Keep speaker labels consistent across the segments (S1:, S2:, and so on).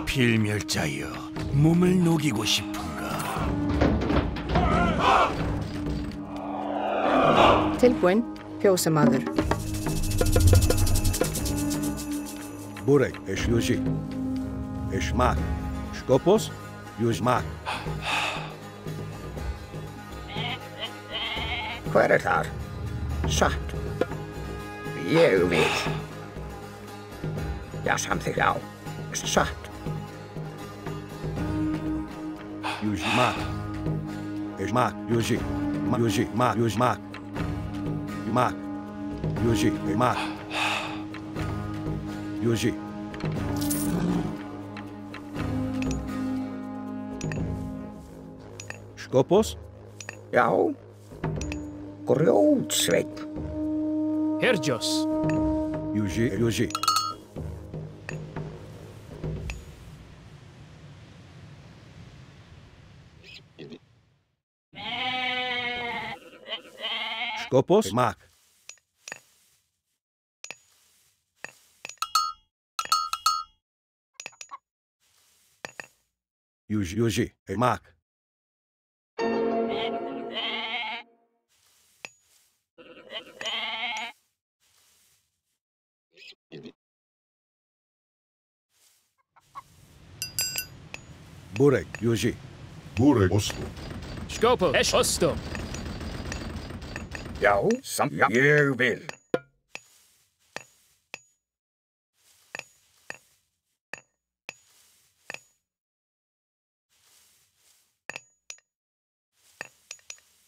S1: 필멸자여, 몸을 녹이고 싶은가?
S2: Tilbúinn, fjósamaður.
S3: Burek, Yuji. Mak. Skopos, Mak.
S4: Hver þar? Satt. Ég vil. Já, samþykkt á. Satt.
S3: Mak. Mak, Yuji. Yuji, Mak, Yuji, Mak. Mak. Yuji, Mak. Yuji. Skopos?
S4: Já. Grjótsveinn.
S5: Herjos.
S3: Yuji. Skopos? Mak. Yuji, Mak. Burek, Yuji.
S6: Burek, Oslo.
S5: Skopo, Osto.
S4: Já, ég vil.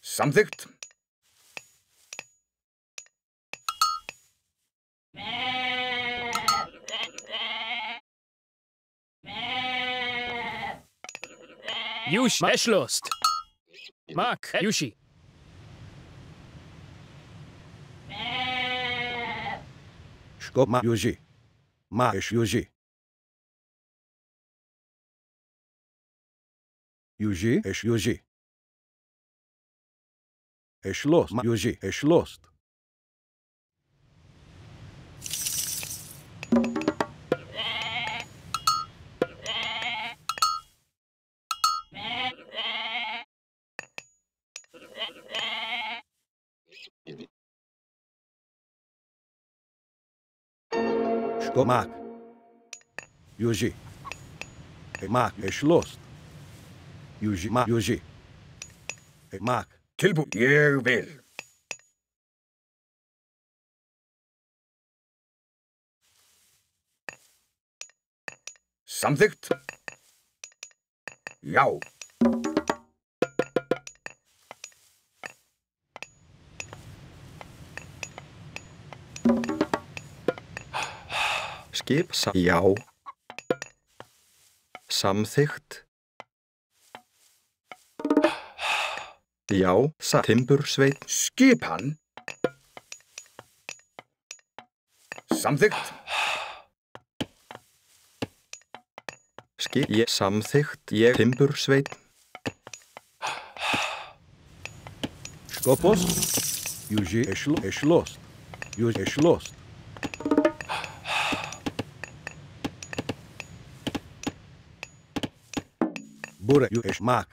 S4: Samþykkt.
S5: Yush, Eschlost. Mak, Yushi.
S3: Skop, Mak, Yuji. Mak, Yuji. Yuji. Lost, Mak, Yuji, lost. Skop, Mak. Yuji. Mak, lost. Yuji, Mak, Yuji. Mak.
S4: Tilbúinn. Ég vil. Samþykkt. Já.
S7: Skip, já. Samþykkt. Já, timbursveinn.
S4: Skipan. Samþykkt.
S7: Skip, ég samþykkt. Ég timbursveinn.
S3: Skopos. Yuji, lost. Yuji, lost. Burek, Mak.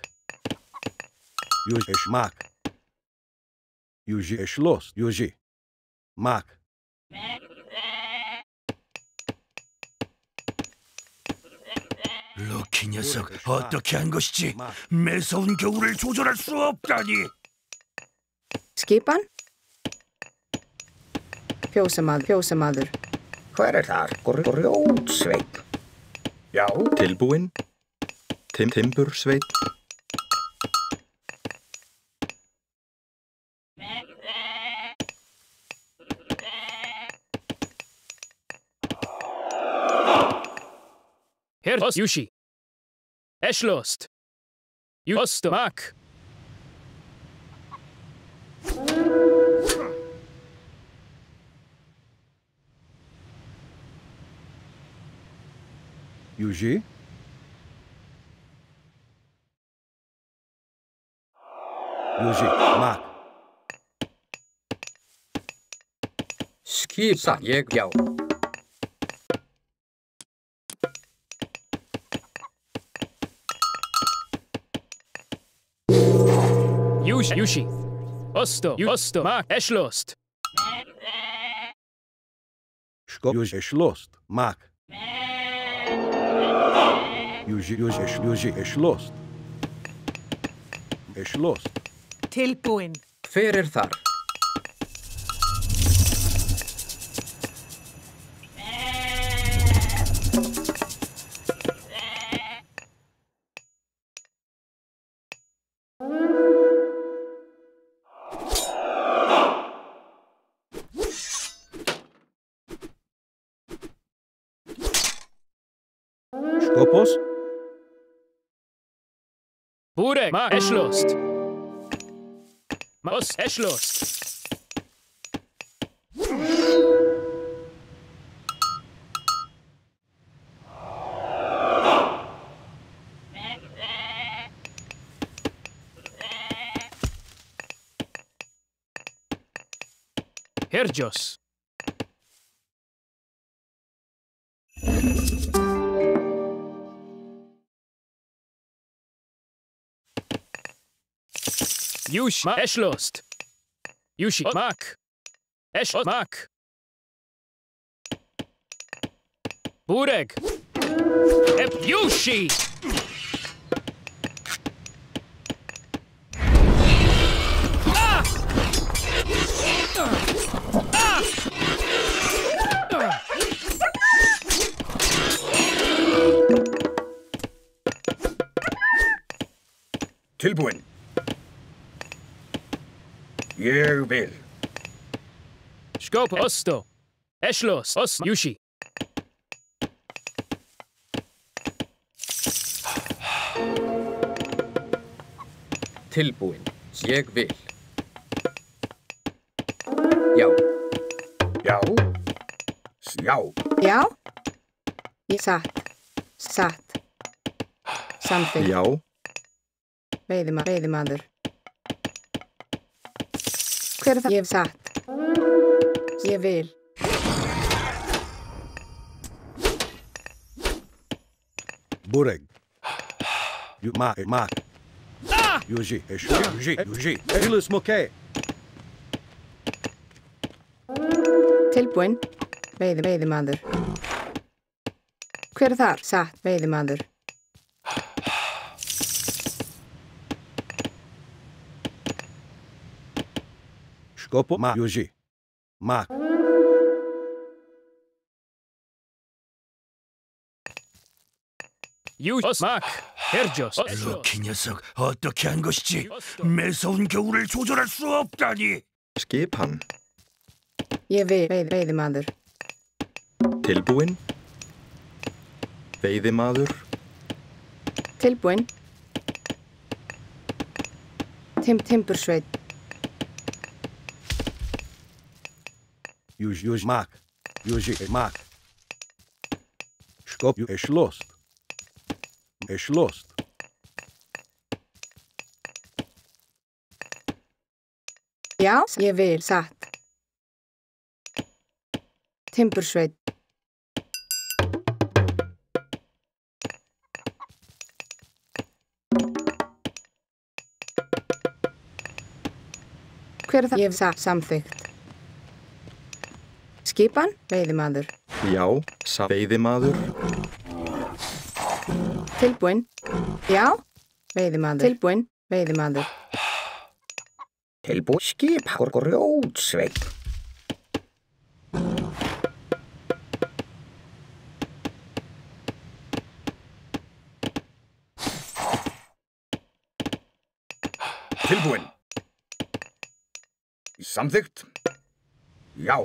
S3: Yuji, Mak. Yuji, lost. Yuji. Mak.
S1: 럭키 녀석, 어떻게 한 것이지? 매서운 겨울을 조절할 수 없다니!
S2: Skipan? Fjósamaður.
S4: Hver þar? Grjótsveinn. Já.
S7: Tilbúinn. Timbursveinn.
S5: Herjos, Yushi. Eschlost. Osto, Mak.
S3: Yuji. Mak.
S4: Skipa, ég já.
S5: Yushi. Osto. Osto. Mak. Eschlost.
S3: Skop. Yuji lost. Mak. Yuji lost. Lost.
S6: Tilbúin.
S8: Hver er þar?
S3: Skopos.
S5: Burek. Mak. Eschlost. Mos. Eschlost. Herjos. Yush. Ma. Eschlost. Yushi. Mak. Esch. Mak. Burek. Yushi.
S4: Tilbúin. Ég vil.
S5: Skop. Osto. Eschlost. Yushi.
S8: Tilbúin. Ég vil. Já.
S4: Já. Já.
S2: Já. Ég satt. Satt. Samþykkt.
S7: Já.
S2: Veiðimaður. Hver er það? Ég hef satt. Ég vil.
S3: Bureg. Mak. Yuji. Elis Moke.
S2: Tilbúin. Veiðimaður. Hver er þar? Satt. Veiðimaður.
S3: Skopo. Mak. Yuji. Mak.
S5: Yush. Mak. Herjos.
S1: 럭키 녀석, 어떻게 한 것이지? 매서운 겨울을 조절할 수 없다니.
S7: Skipan.
S2: Ég vil. Veiðimaður.
S7: Tilbúin. Veiðimaður.
S2: Tilbúin. Timbursveit.
S3: Yuji. Mak. Yuji. Mak. Skop. Lost. Lost.
S2: Já. Ég vil. Satt. Timbursveit. Hver er það? Ég hef satt. Samþykkt. Skipan. Veiðimaður.
S7: Já. Veiðimaður.
S2: Tilbúin. Já. Veiðimaður. Tilbúin. Veiðimaður.
S4: Tilbúin. Skipa. Grjótsveinn. Tilbúin. Samþykkt. Já.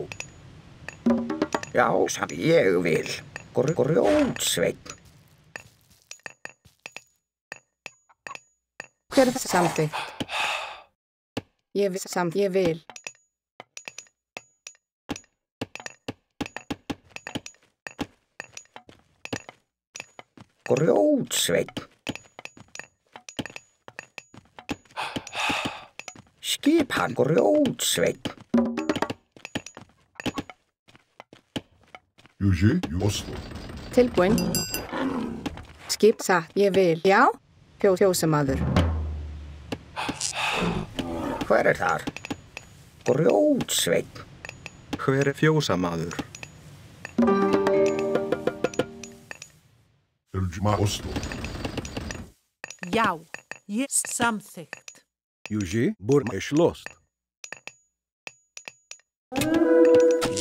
S4: Já, sem ég vil. Grjótsveinn.
S2: Hver er það? Samþykkt. Ég vil.
S4: Grjótsveinn. Skipan. Grjótsveinn.
S1: Yuji. Osto.
S2: Tilbúin. Skip. Satt. Ég vil. Já. Fjósamaður.
S4: Hver er þar? Grjótsveinn.
S7: Hver er fjósamaður?
S6: Já, ég samþykkt.
S3: Yuji, bur lost.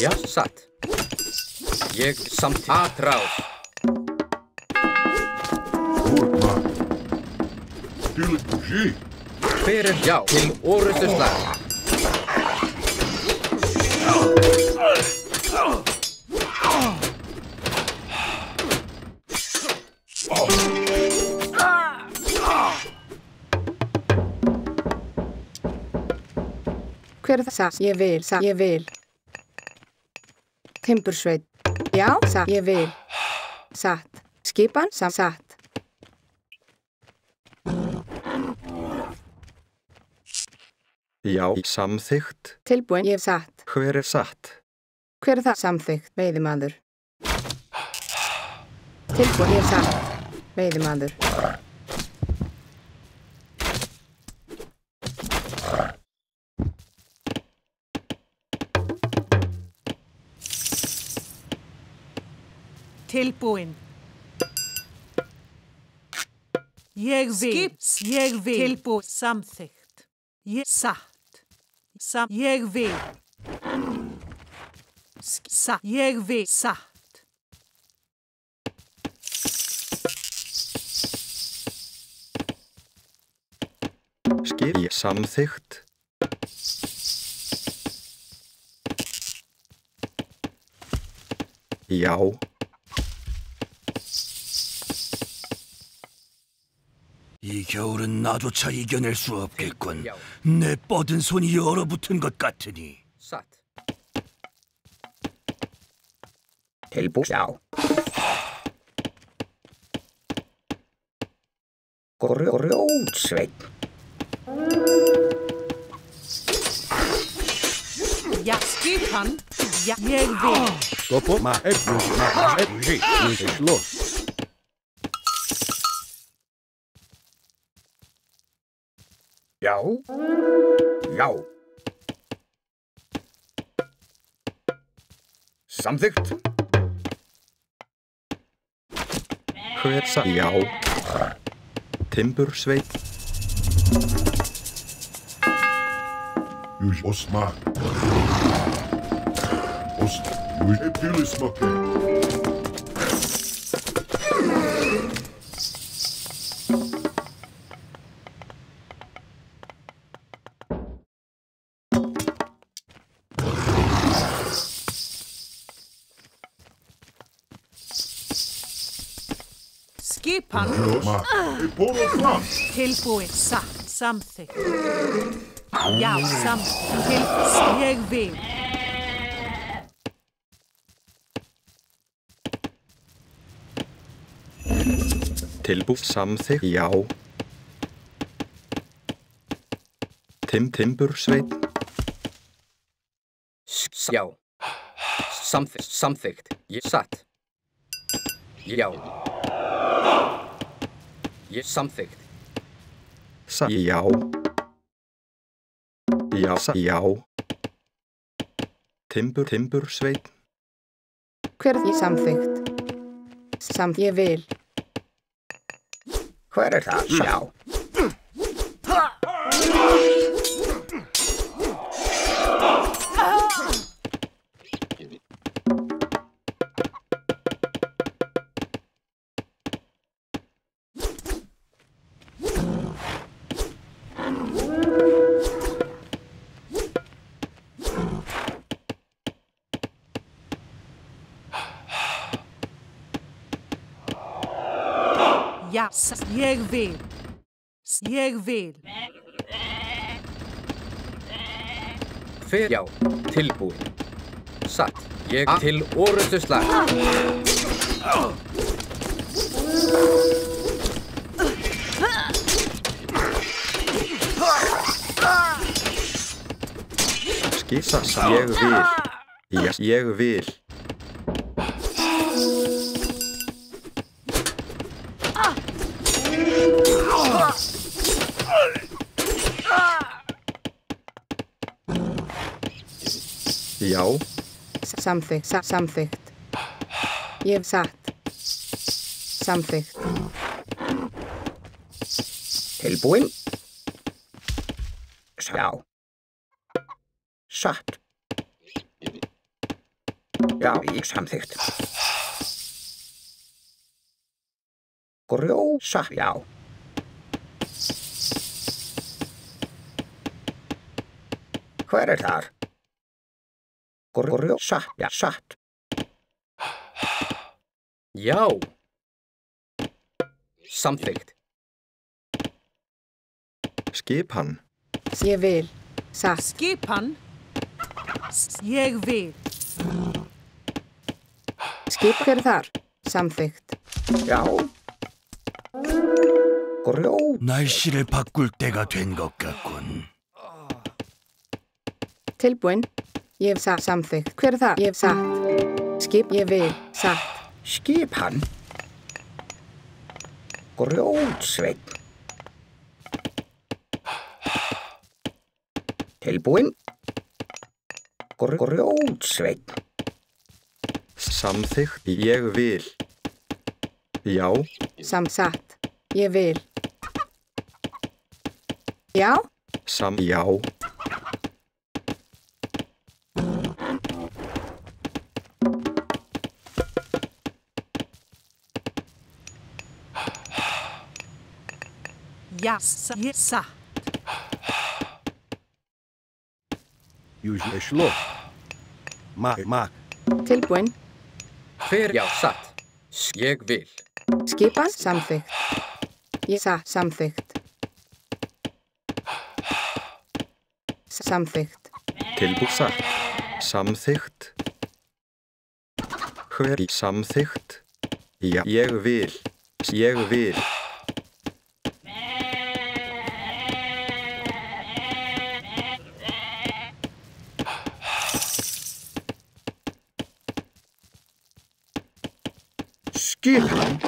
S8: Já, satt. Ég samþykkt. Atrás. Hver er já til orustu slag?
S2: Hver er það? Ég vil. Timbursveit. Já, satt. Ég vil. Satt. Skipan, satt.
S7: Já, samþykkt.
S2: Tilbúin, ég satt.
S7: Hver er satt?
S2: Hver er það? Samþykkt, veiðimaður. Tilbúin, ég satt. Veiðimaður.
S6: Tilbúin. Ég vil. Tilbúin. Samþykkt. Ég satt. Ég vil. Ég vil. Satt.
S7: Ég samþykkt. Já.
S1: 이 겨울은 나조차 이겨낼 수 없겠군. 내 뻗은 손이 얼어붙은 것 같으니.
S8: Satt.
S4: Tilbúin. Já. Grjótsveinn.
S6: Ja, skipan. Ja, ég vil.
S3: Skopo, Yuji, lost.
S4: Já. Já. Samþykkt.
S7: Hver satt? Já. Timbursveit.
S9: Yuji, Osman. Yuji, Epilismake.
S6: Skipan. Tilbúin. Satt. Samþykkt. Já, samþykkt. Tilbúin. Ég vil.
S7: Tilbúin. Samþykkt. Já. Timbursveit.
S8: Já. Samþykkt. Ég satt. Já. Ég samþykkt.
S7: Já. Já. Timbursveit.
S2: Hver er ég samþykkt? Ég vil.
S4: Hver er það? Já.
S6: Ja, ég vil. Ég vil.
S8: Hver já, tilbúin. Satt. Ég til orustu slag.
S7: Skissa. Ég vil. Ég vil. Já.
S2: Samþykkt. Samþykkt. Ég satt. Samþykkt.
S4: Tilbúin. Já. Satt. Já, ég samþykkt. Satt, já. Hver er þar? Satt, já, satt.
S8: Já. Samþykkt.
S7: Skipan.
S2: Ég vil. Satt.
S6: Skipan. Ég vil.
S2: Skip hver er þar? Samþykkt.
S4: Já.
S1: 날씨를 바꿀 때가 된 것 같군.
S2: Tilbúin. Ég satt. Samþykkt. Hver er þar? Ég satt. Skip. Ég vil. Satt.
S4: Skipan. Grjótsveinn. Tilbúin. Grjótsveinn.
S7: Samþykkt. Ég vil. Já.
S2: Satt. Ég vil. Já.
S7: Já.
S6: Ja. Ég satt.
S3: Южный шлос. Мак.
S2: Tilbúin.
S8: Hver? Já, satt. Ég vil.
S2: Skipan. Samþykkt. Ég satt. Samþykkt. Samþykkt.
S7: Tilbúið satt. Samþykkt. Hver í samþykkt? Já, ég vil. Ég vil.
S4: Skipan.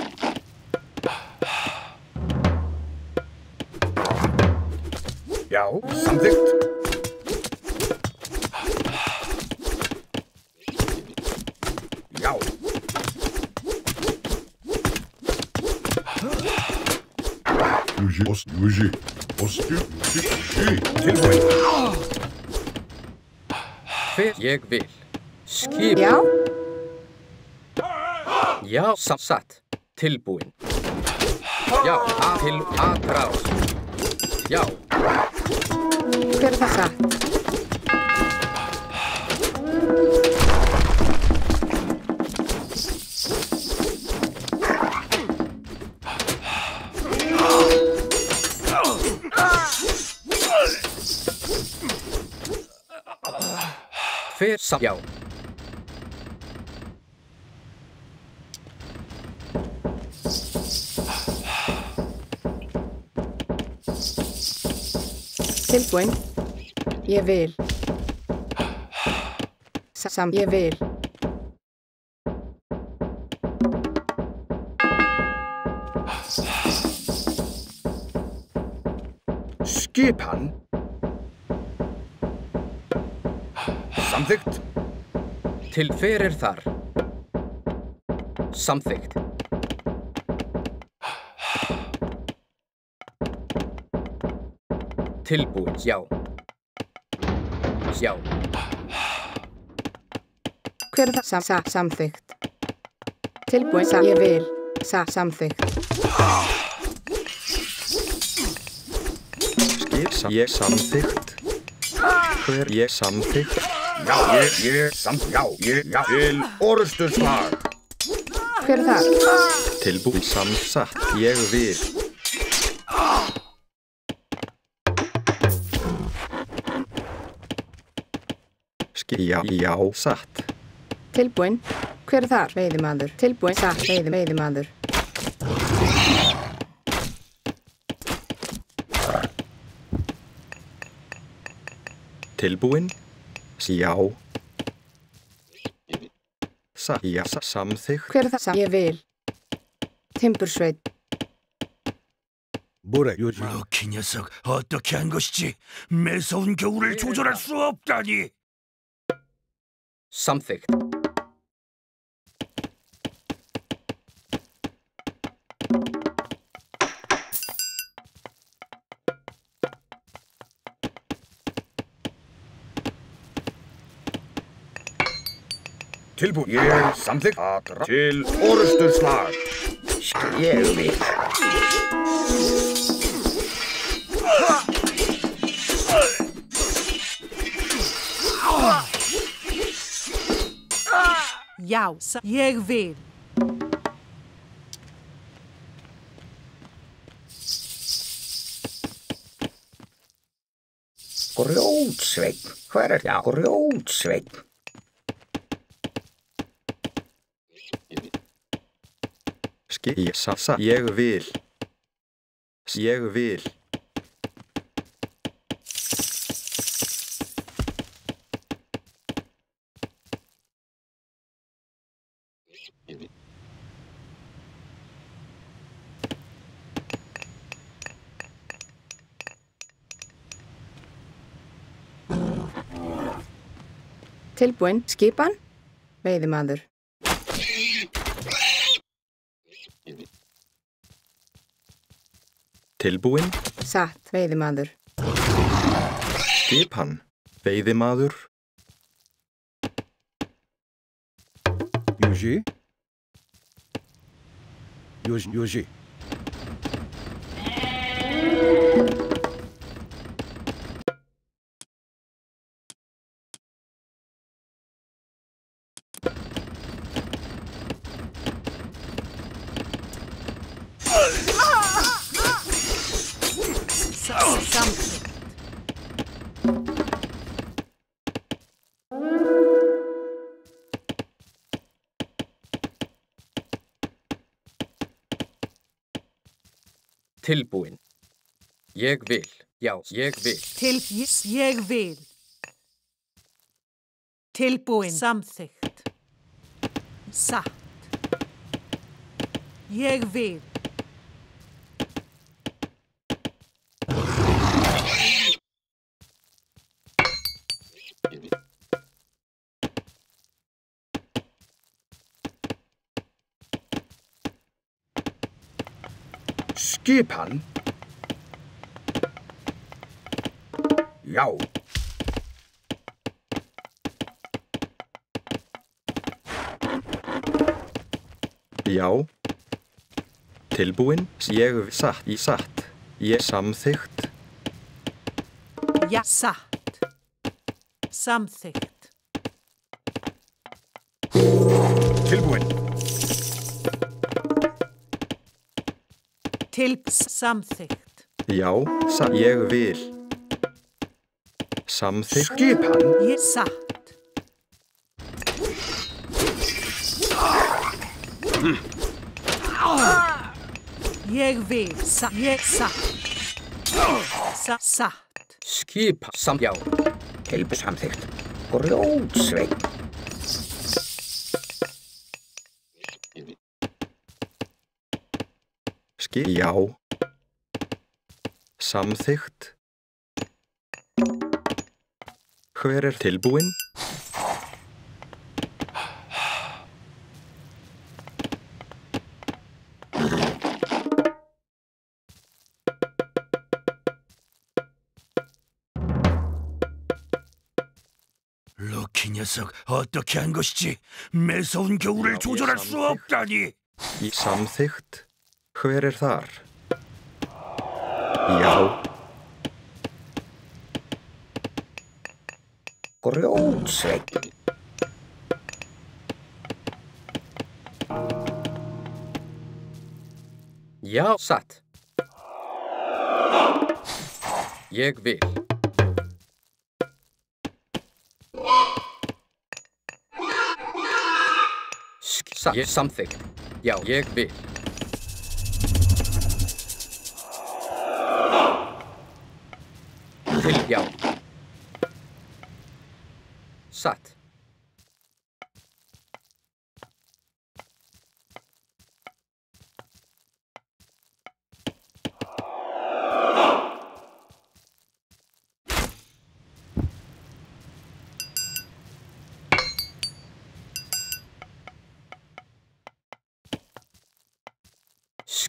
S4: Já, samþykkt. Já.
S9: Южи.
S4: Tilbúin.
S8: Hver? Ég vil. Skip.
S2: Já.
S8: Já, satt. Tilbúin. Já, til atrás. Já.
S2: Hver er það satt?
S8: Hver? Satt. Já.
S2: Tilbúin. Ég vil. Ég vil.
S4: Skipan. Samþykkt.
S8: Til hver er þar? Samþykkt. Tilbúin. Já. Já.
S2: Hver er það? Samþykkt. Tilbúin. Ég vil. Samþykkt.
S7: Skip. Ég samþykkt. Hver? Ég samþykkt.
S4: Já, já. Til orrustuslag.
S2: Hver er það?
S7: Tilbúið samsatt. Ég vil. Já, satt.
S2: Tilbúin. Hver er þar? Veiðimaður. Tilbúin. Satt. Veiðimaður.
S7: Tilbúin. Já. Já, samþykkt.
S2: Hver er það? Ég vil. Timbursveit.
S1: 럭키 녀석, 어떻게 한 것이지? 매서운 겨울을 조절할 수 없다니!
S8: Samþykkt.
S4: Tilbúin. Ég samþykkt. Til orrustuslag.
S3: Ég vil.
S6: Já, ég vil.
S3: Grjótsveinn. Hver er það? Grjótsveinn.
S7: Ég vil. Ég vil.
S2: Tilbúin. Skipan. Veiðimaður.
S7: Tilbúin.
S2: Satt. Veiðimaður.
S7: Skipan. Veiðimaður.
S3: Yuji. Yuji.
S6: Samþykkt.
S8: Tilbúin. Ég vil. Já, ég vil.
S6: Ég vil. Tilbúin. Samþykkt. Satt. Ég vil.
S4: Skipan. Já.
S7: Já. Tilbúin. Ég satt. Í satt. Ég samþykkt.
S6: Já, satt. Samþykkt.
S4: Tilbúin.
S6: Samþykkt.
S7: Já. Ég vil. Samþykkt.
S4: Skipan.
S6: Ég satt. Ég vil. Ég satt. Satt.
S8: Skipan. Já.
S3: Tilbúin samþykkt. Grjótsveinn.
S7: Já. Samþykkt. Hver er tilbúin?
S1: 럭키 녀석, 어떻게 한 것이지? 매서운 겨울을 조절할 수 없다니!
S7: Í samþykkt. Hver er þar? Já.
S3: Grjótsveinn.
S8: Já, satt. Ég vil. Ég samþykkt. Já, ég vil. Já. Satt.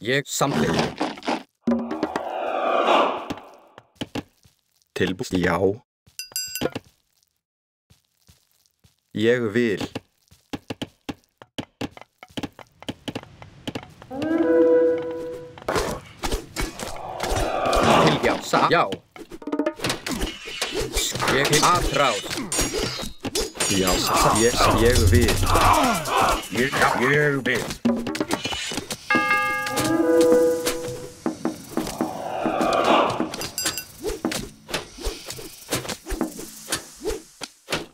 S8: Ég samþykkt.
S7: Tilbúin. Já. Ég vil.
S8: Já. Já. Ég aðráð.
S7: Já. Ég vil.
S4: Ég vil.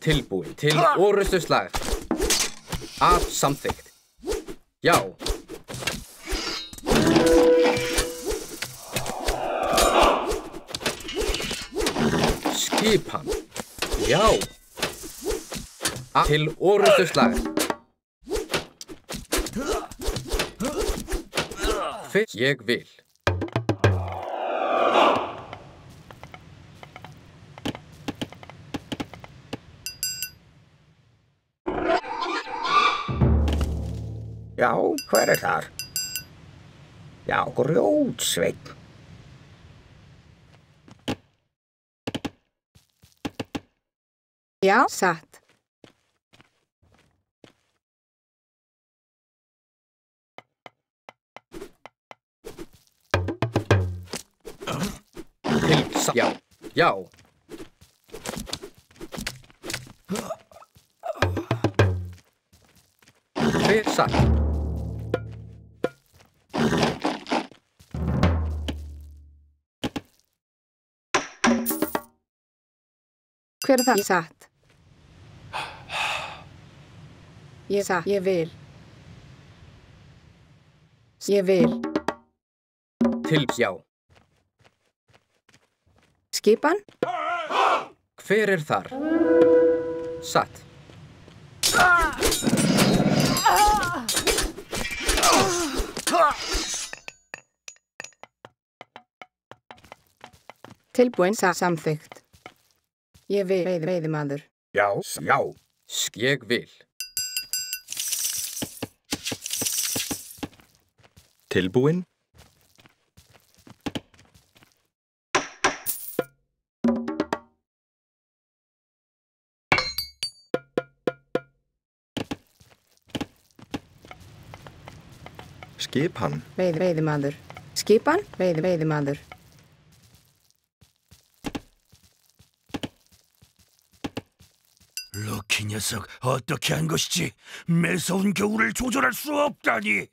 S8: Tilbúin til orrustuslag. Að samþykkt. Já. Skipan. Já. Til orrustuslag. Fyrst ég vil.
S3: Já, hver þar? Já, grjótsveinn.
S2: Já, satt.
S8: Já. Já. Hver satt?
S2: Hver það? Ég satt. Ég satt. Ég vil. Ég vil.
S8: Til já.
S2: Skipan?
S8: Hver þar? Satt.
S2: Tilbúin samþykkt. Ég vil veiðimaður.
S4: Já. Já.
S8: Ég vil.
S7: Tilbúin. Skipan.
S2: Veiðimaður. Skipan? Veiðimaður.
S1: 럭키 녀석, 어떻게 한 것이지? 매서운 겨울을 조절할 수 없다니!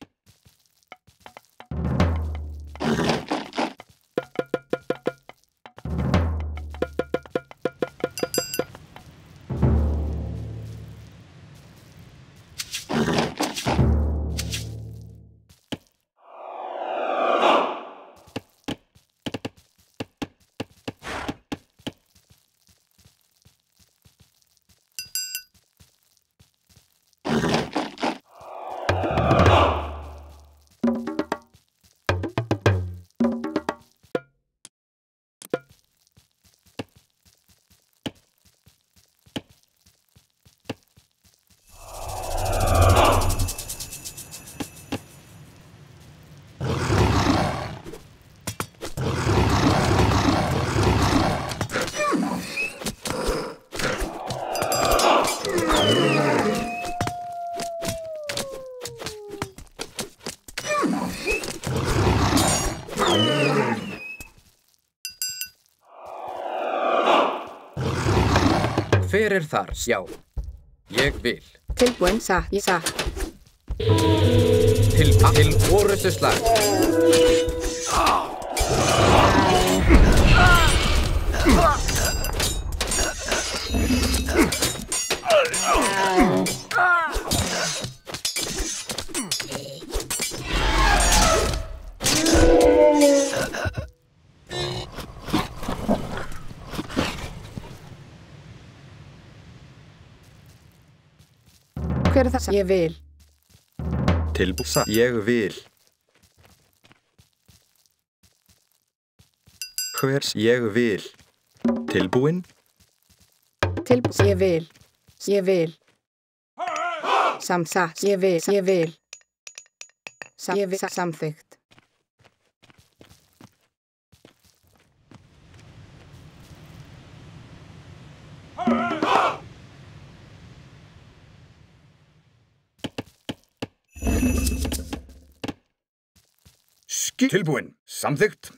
S8: Hver þar? Já. Ég vil.
S2: Tilbúin ég satt.
S8: Til orrustuslag.
S2: Hver það? Ég vil.
S7: Tilbúin. Ég vil. Hvers? Ég vil. Tilbúin.
S2: Tilbúin. Ég vil. Ég vil. Samsatt. Ég vil. Ég vil. Ég vil samþykkt.
S4: Tilbúin. Samþykkt.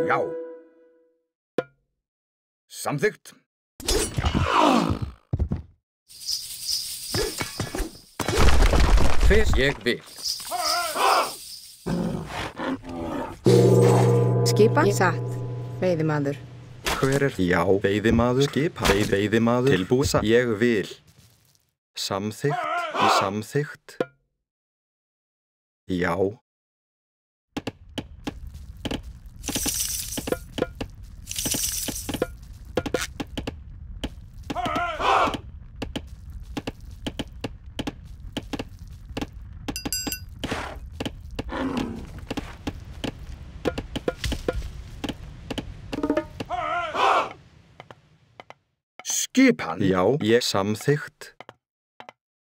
S4: Já. Samþykkt.
S8: Hver ég vil.
S2: Skipa. Satt. Veiðimaður.
S7: Hver er já, veiðimaður, skipa, veiðimaður, tilbúið, ég vil. Samþykkt, í samþykkt. Já.
S4: Skipan.
S7: Já, ég samþykkt.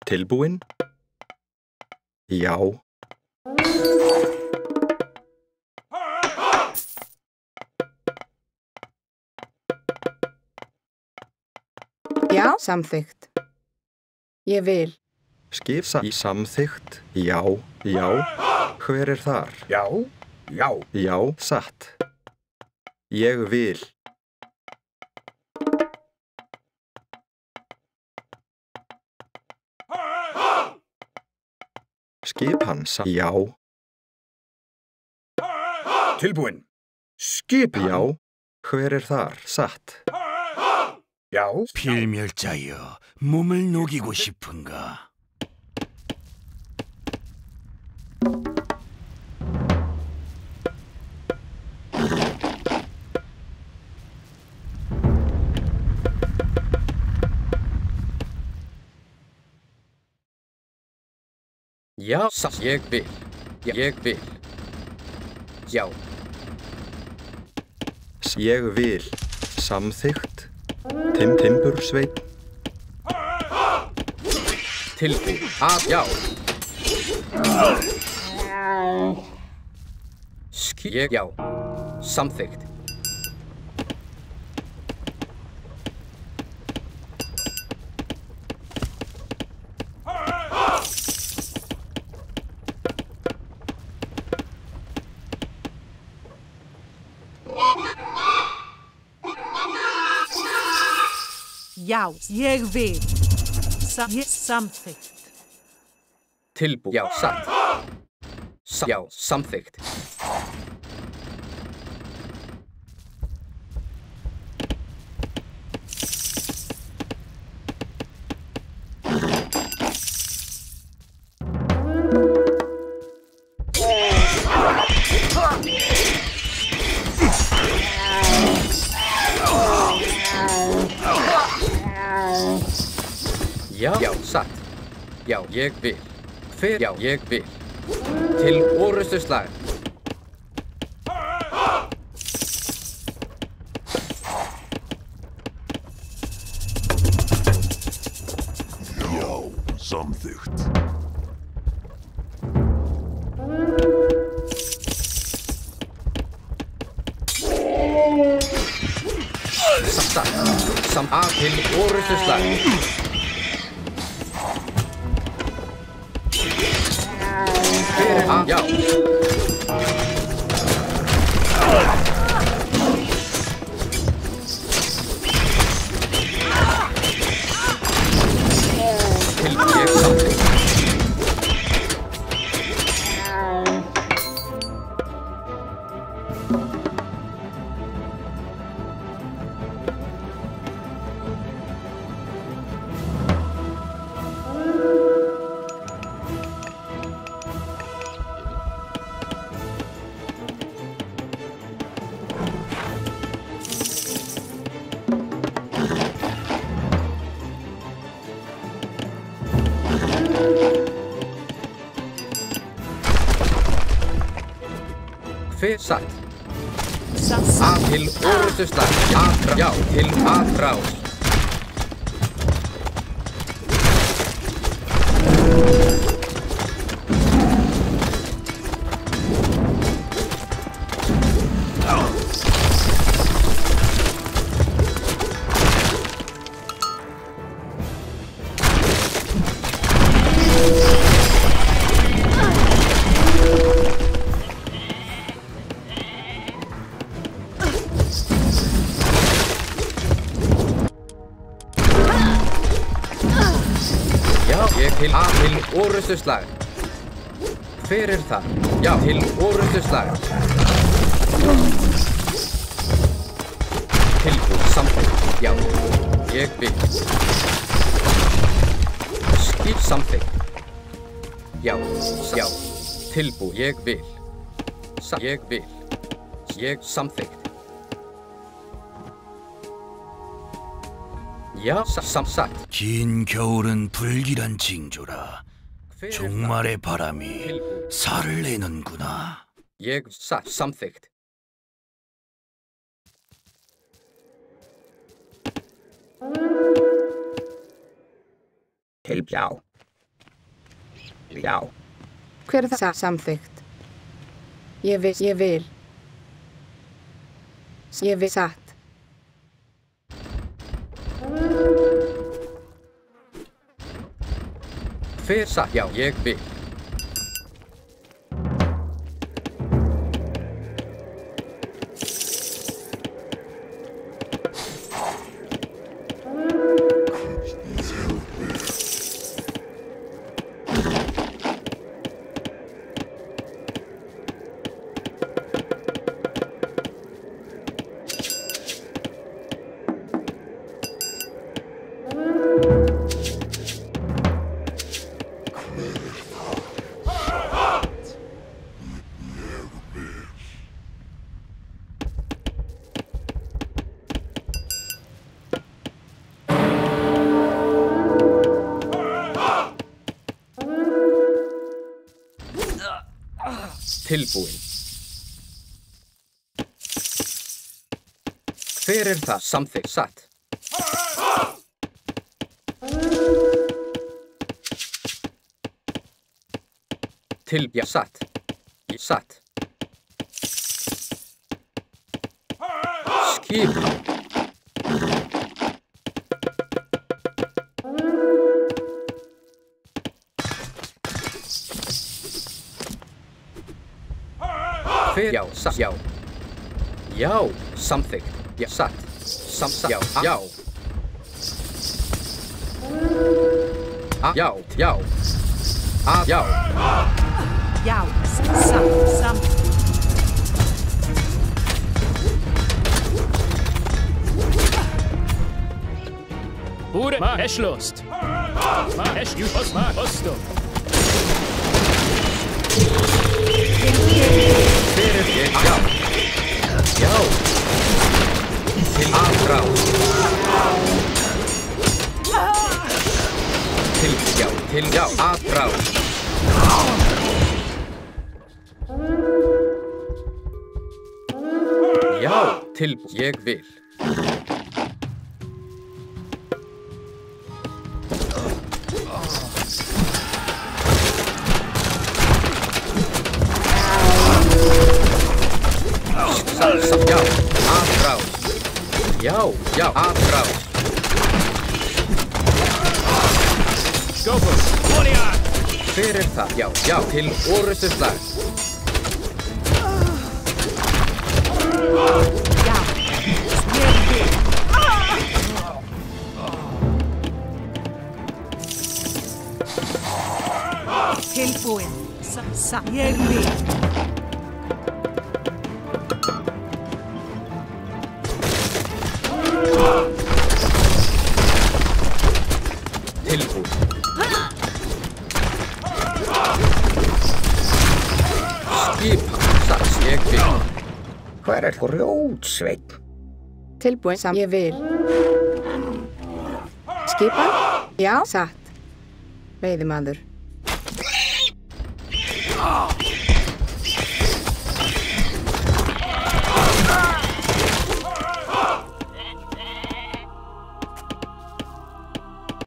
S7: Tilbúin. Já.
S2: Já, samþykkt. Ég vil.
S7: Skipsa í samþykkt. Já, já. Hver er þar?
S4: Já, já.
S7: Já, satt. Ég vil. Skipan, já.
S4: Tilbúin. Skipan.
S7: Já. Hver er þar? Satt.
S4: Já.
S1: 필멸자여, 몸을 녹이고 싶은가?
S8: Já, ég vil. Ég vil. Já.
S7: Ég vil. Samþykkt. Timbursveinn.
S8: Tilbúin. Já. Ég já. Samþykkt.
S6: Já, ég vil. Samþykkt.
S8: Tilbúin. Já, satt. Já, samþykkt. Já, satt. Já, ég vil. Hver? Já, ég vil. Til orrustuslag.
S9: Já, samþykkt.
S8: Satt. Til orrustuslag. Já. Til ég samþykkt. Hver satt? Til orrustuslag. Já, til atrás. Til orrustuslag. Hver það? Já, til orrustuslag. Tilbúið, samþykkt. Já, ég vil. Skip samþykkt. Já, tilbúið, ég vil. Ég vil. Ég samþykkt. 야, 쌈싸.
S1: 긴 겨울은 불길한 징조라. 종말의 바람이 살을 내는구나.
S8: 예, samþykkt.
S3: Já. Já.
S2: Hver það? Samþykkt. Ég vil. Ég vil satt.
S8: Hver satt? Já, ég vil. Tilbúin. Hver það? Samþykkt. Satt. Já, satt. Satt. Skipa. Já, satt. Já. Já, samþykkt. Já, satt. Já. Já. Já. Já. Já.
S6: Já, satt.
S5: Bude, ma Eschlost. Ma Eschlost, ma Osto.
S8: Já. Já. Til aðrás. Til aðrás. Já, tilbúið. Ég vil. Já, aðrás. Já, aðrás.
S5: Go for it. Warrior.
S8: Hver það? Já, til orrustuslag.
S6: Já, ég vil. Tilbúin. Ég vil.
S8: Tilbúið. Skipa. Satt. Ég vil.
S3: Hver grjótsveinn?
S2: Tilbúin. Ég vil. Skipan? Já, satt. Veiðimaður.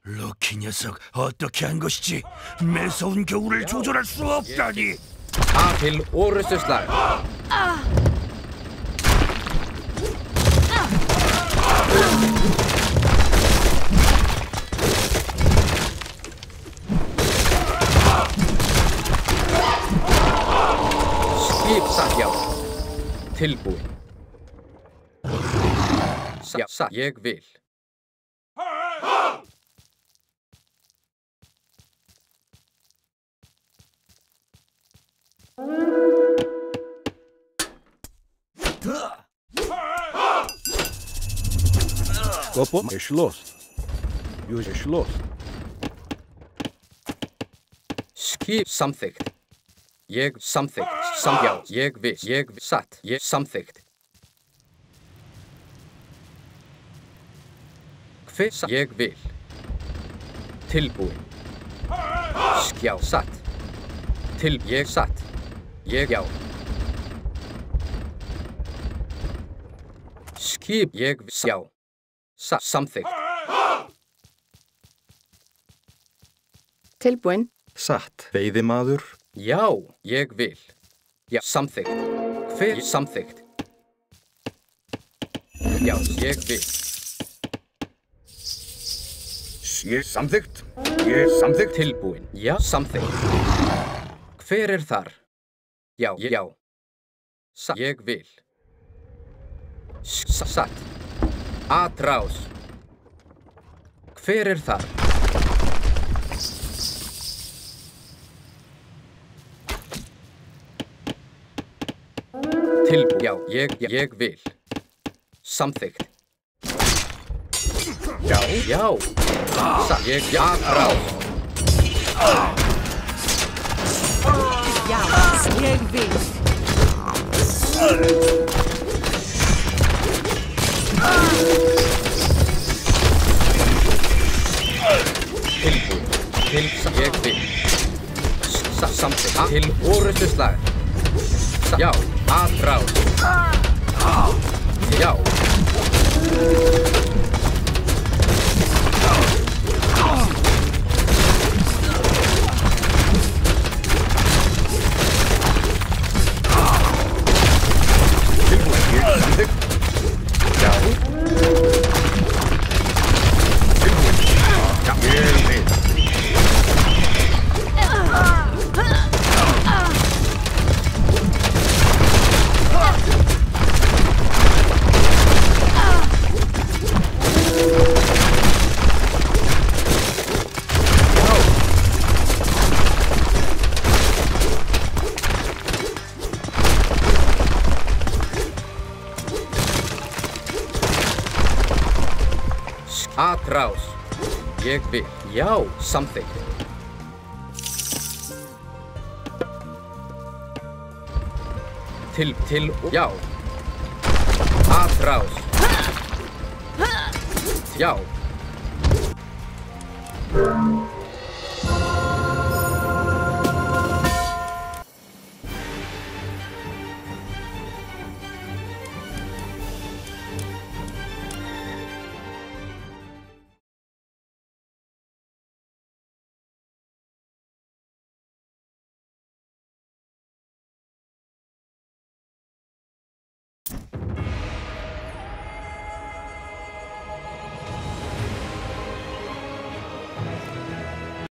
S1: 럭키 녀석, 어떻게 한 것이지? 매서운 겨울을 조절할 수 없다니.
S8: Til orrustuslag. Skip satt. Já. Tilbúin. Satt. Ég vil.
S1: Skopum er slåst. Jú er slåst.
S8: Skip samþykkt. Ég samþykkt. Já, ég viss. Ég satt. Ég samþykkt. Ég vil. Tilbúin. Já, satt. Ég satt. Ég já. Skip ég já. Samþykkt.
S2: Tilbúin.
S7: Satt. Veiðimaður.
S8: Já, ég vil. Já, samþykkt. Samþykkt. Já, ég vil.
S4: Ég samþykkt. Ég samþykkt.
S8: Tilbúin. Já, samþykkt. Hver er þar? Já, já. Ég vil. Satt. Atrás. Hver er þar? Tilbúin. Já, ég vil. Samþykkt. Já, já. Ég atrás.
S6: Já, ég vil.
S8: Tilbúin. Ég vil. Samþykkt. Til orrustuslag. Já, atrás. Já. Atrás. Ég vil. Já, samþykkt. Já. Atrás. Já.